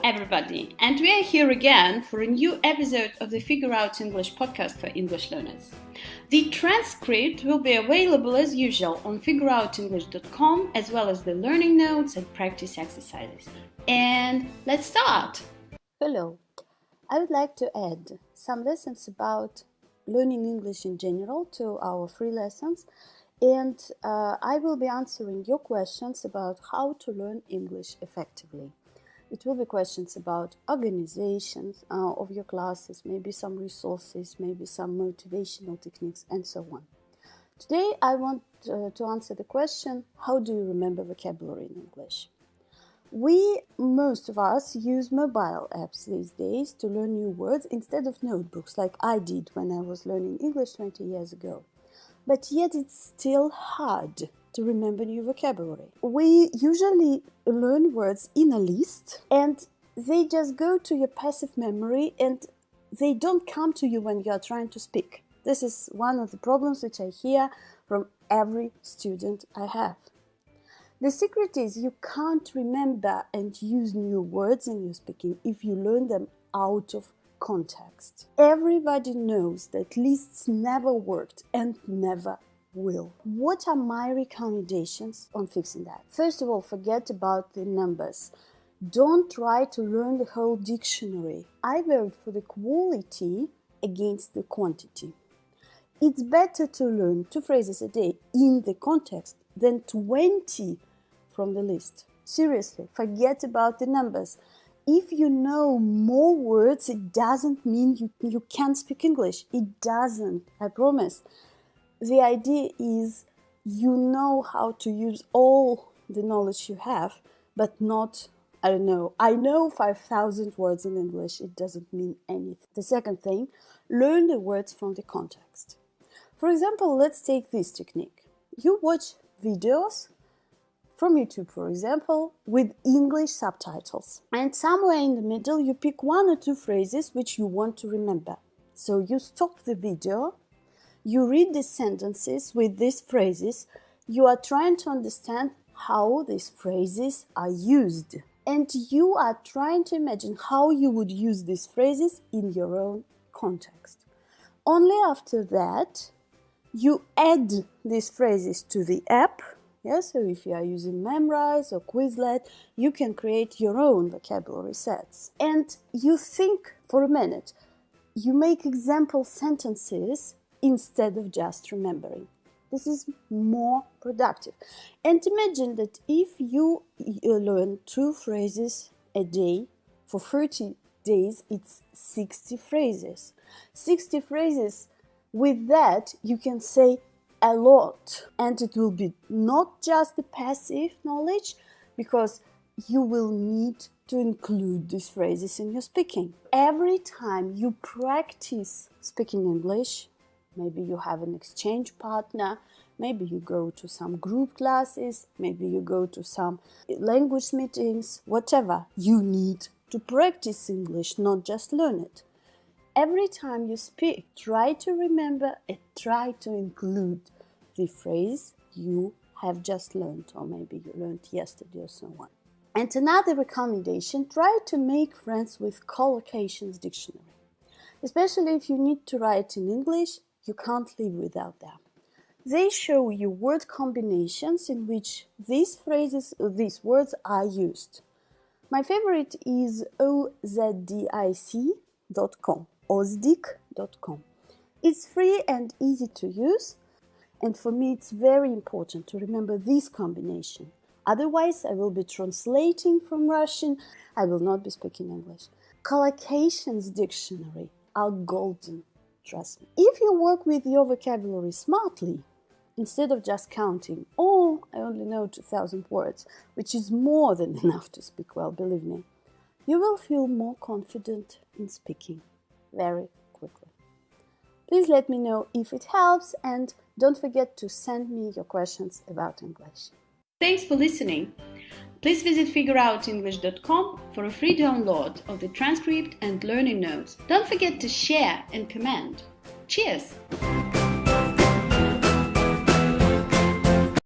everybody, and we are here again for a new episode of the Figure Out English podcast for English learners. The transcript will be available as usual on figureoutenglish.com, as well as the learning notes and practice exercises. And let's start! Hello, I would like to add some lessons about learning English in general to our free lessons, and I will be answering your questions about how to learn English effectively. It will be questions about organizations of your classes, maybe some resources, maybe some motivational techniques, and so on. Today I want to answer the question, how do you remember vocabulary in English? Most of us use mobile apps these days to learn new words instead of notebooks like I did when I was learning English 20 years ago. But yet it's still hard to remember new vocabulary. We usually learn words in a list and they just go to your passive memory and they don't come to you when you are trying to speak. This is one of the problems which I hear from every student I have. The secret is you can't remember and use new words in your speaking if you learn them out of context. Everybody knows that lists never worked and never will. What are my recommendations on fixing that? First of all, forget about the numbers. Don't try to learn the whole dictionary. I vote for the quality against the quantity. It's better to learn 2 phrases a day in the context than 20 from the list. Seriously, forget about the numbers. If you know more words, it doesn't mean you can't speak English. It doesn't, I promise. The idea is you know how to use all the knowledge you have, but not, I know 5,000 words in English. It doesn't mean anything. The second thing, learn the words from the context. For example, let's take this technique. You watch videos from YouTube, for example, with English subtitles. And somewhere in the middle, you pick 1 or 2 phrases which you want to remember. So you stop the video, you read the sentences with these phrases, you are trying to understand how these phrases are used. And you are trying to imagine how you would use these phrases in your own context. Only after that, you add these phrases to the app. So if you are using Memrise or Quizlet, you can create your own vocabulary sets. And you think for a minute. You make example sentences instead of just remembering. This is more productive. And imagine that if you learn 2 phrases a day for 30 days, it's 60 phrases. 60 phrases, with that you can say a lot, and it will be not just the passive knowledge, because you will need to include these phrases in your speaking. Every time you practice speaking English, maybe you have an exchange partner, maybe you go to some group classes, maybe you go to some language meetings, whatever, you need to practice English, not just learn it. Every time you speak, try to remember and try to include the phrase you have just learned, or maybe you learned yesterday or so on. And another recommendation, try to make friends with collocations dictionary. Especially if you need to write in English, you can't live without them. They show you word combinations in which these words are used. My favorite is ozdic.com. ozdic.com. It's free and easy to use, and for me it's very important to remember this combination. Otherwise, I will be translating from Russian, I will not be speaking English. Collocations dictionary are golden, trust me. If you work with your vocabulary smartly, instead of just counting, I only know 2,000 words, which is more than enough to speak well, believe me, you will feel more confident in speaking very quickly. Please let me know if it helps, and don't forget to send me your questions about English. Thanks for listening. Please visit figureoutenglish.com for a free download of the transcript and learning notes. Don't forget to share and comment. Cheers!